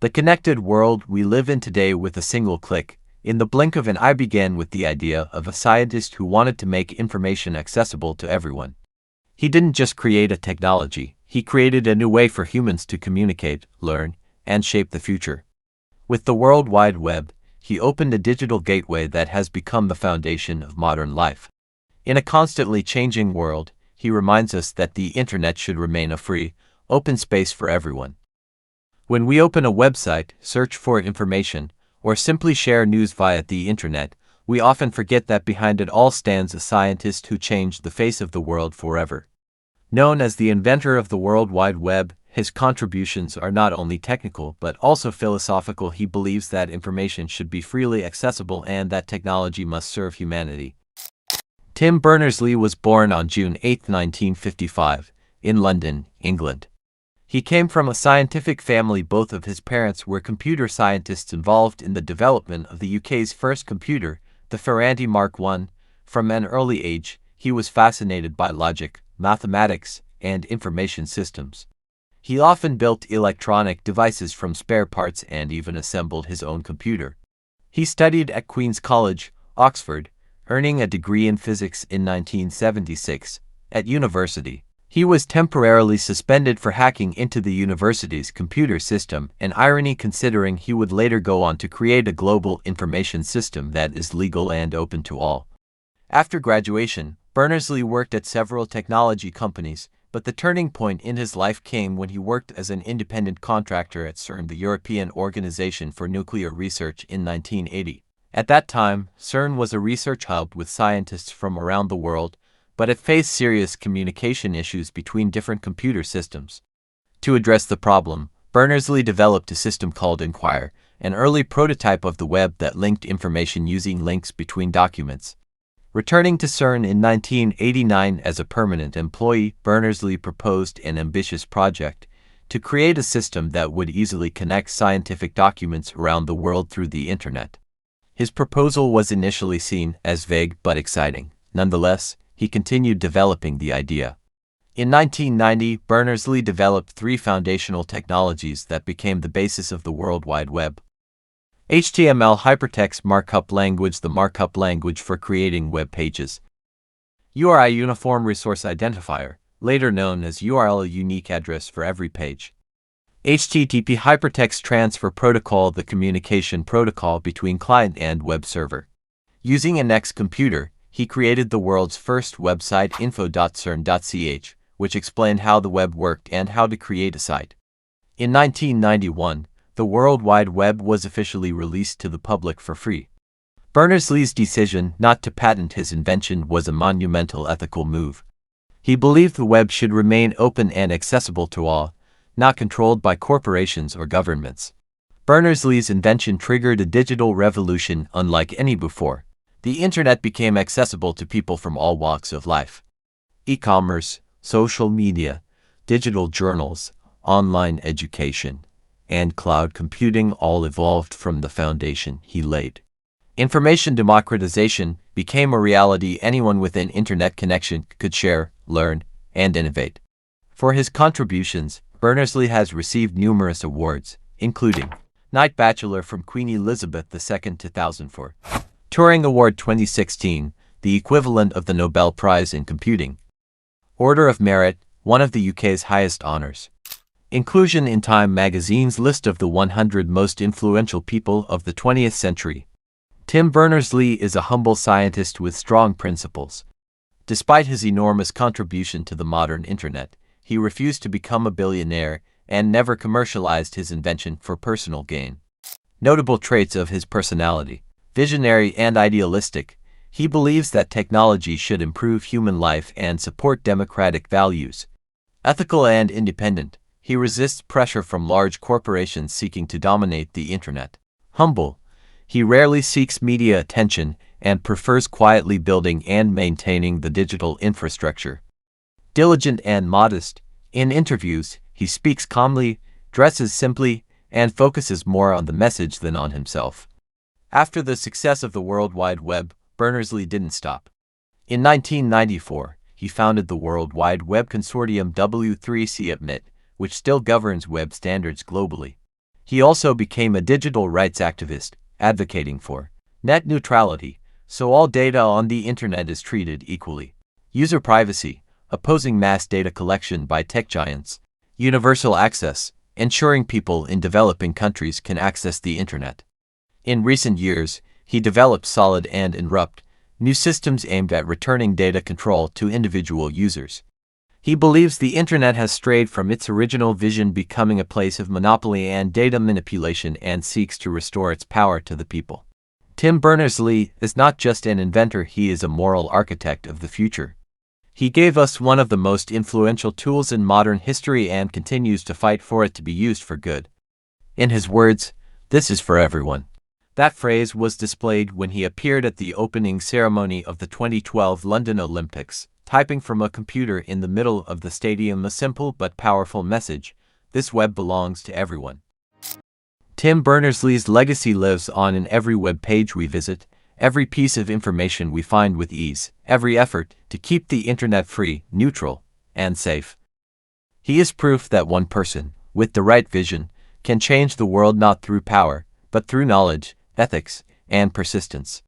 The connected world we live in today with a single click. In the blink of an eye began with the idea of a scientist who wanted to make information accessible to everyone. He didn't just create a technology, he created a new way for humans to communicate, learn, and shape the future. With the World Wide Web, he opened a digital gateway that has become the foundation of modern life. In a constantly changing world, he reminds us that the internet should remain a free, open space for everyone. When we open a website, search for information, or simply share news via the internet, we often forget that behind it all stands a scientist who changed the face of the world forever. Known as the inventor of the World Wide Web, his contributions are not only technical but also philosophical. He believes that information should be freely accessible and that technology must serve humanity. Tim Berners-Lee was born on June 8, 1955, in London, England. He came from a scientific family. Both of his parents were computer scientists involved in the development of the UK's first computer, the Ferranti Mark I. From an early age, he was fascinated by logic, mathematics, and information systems. He often built electronic devices from spare parts and even assembled his own computer. He studied at Queen's College, Oxford, earning a degree in physics in 1976. At university, he was temporarily suspended for hacking into the university's computer system, an irony considering he would later go on to create a global information system that is legal and open to all. After graduation, Berners-Lee worked at several technology companies, but the turning point in his life came when he worked as an independent contractor at CERN, the European Organization for Nuclear Research, in 1980. At that time, CERN was a research hub with scientists from around the world, but it faced serious communication issues between different computer systems. To address the problem, Berners-Lee developed a system called Inquire, an early prototype of the web that linked information using links between documents. Returning to CERN in 1989 as a permanent employee, Berners-Lee proposed an ambitious project to create a system that would easily connect scientific documents around the world through the internet. His proposal was initially seen as vague but exciting. Nonetheless, he continued developing the idea. In 1990, Berners-Lee developed three foundational technologies that became the basis of the World Wide Web. HTML hypertext markup language, the markup language for creating web pages. URI Uniform Resource Identifier, later known as URL, a unique address for every page. HTTP Hypertext Transfer Protocol, the communication protocol between client and web server. Using an X computer, he created the world's first website, info.cern.ch, which explained how the web worked and how to create a site. In 1991, the World Wide Web was officially released to the public for free. Berners-Lee's decision not to patent his invention was a monumental ethical move. He believed the web should remain open and accessible to all, not controlled by corporations or governments. Berners-Lee's invention triggered a digital revolution unlike any before. The internet became accessible to people from all walks of life. E-commerce, social media, digital journals, online education, and cloud computing all evolved from the foundation he laid. Information democratization became a reality. Anyone with an internet connection could share, learn, and innovate. For his contributions, Berners-Lee has received numerous awards, including Knight Bachelor from Queen Elizabeth II 2004, Turing Award 2016, the equivalent of the Nobel Prize in Computing, Order of Merit, one of the UK's highest honours. Inclusion in Time magazine's list of the 100 most influential people of the 20th century. Tim Berners-Lee is a humble scientist with strong principles. Despite his enormous contribution to the modern internet, he refused to become a billionaire and never commercialized his invention for personal gain. Notable traits of his personality: visionary and idealistic, he believes that technology should improve human life and support democratic values. Ethical and independent, he resists pressure from large corporations seeking to dominate the internet. Humble, he rarely seeks media attention and prefers quietly building and maintaining the digital infrastructure. Diligent and modest, in interviews, he speaks calmly, dresses simply, and focuses more on the message than on himself. After the success of the World Wide Web, Berners-Lee didn't stop. In 1994, he founded the World Wide Web Consortium W3C, which still governs web standards globally. He also became a digital rights activist, advocating for net neutrality, so all data on the internet is treated equally. User privacy, opposing mass data collection by tech giants. Universal access, ensuring people in developing countries can access the internet. In recent years, he developed Solid and Erupt, new systems aimed at returning data control to individual users. He believes the internet has strayed from its original vision, becoming a place of monopoly and data manipulation, and seeks to restore its power to the people. Tim Berners-Lee is not just an inventor, he is a moral architect of the future. He gave us one of the most influential tools in modern history and continues to fight for it to be used for good. In his words, "This is for everyone." That phrase was displayed when he appeared at the opening ceremony of the 2012 London Olympics, typing from a computer in the middle of the stadium, a simple but powerful message: this web belongs to everyone. Tim Berners-Lee's legacy lives on in every web page we visit, every piece of information we find with ease, every effort to keep the internet free, neutral, and safe. He is proof that one person, with the right vision, can change the world not through power, but through knowledge, ethics, and persistence.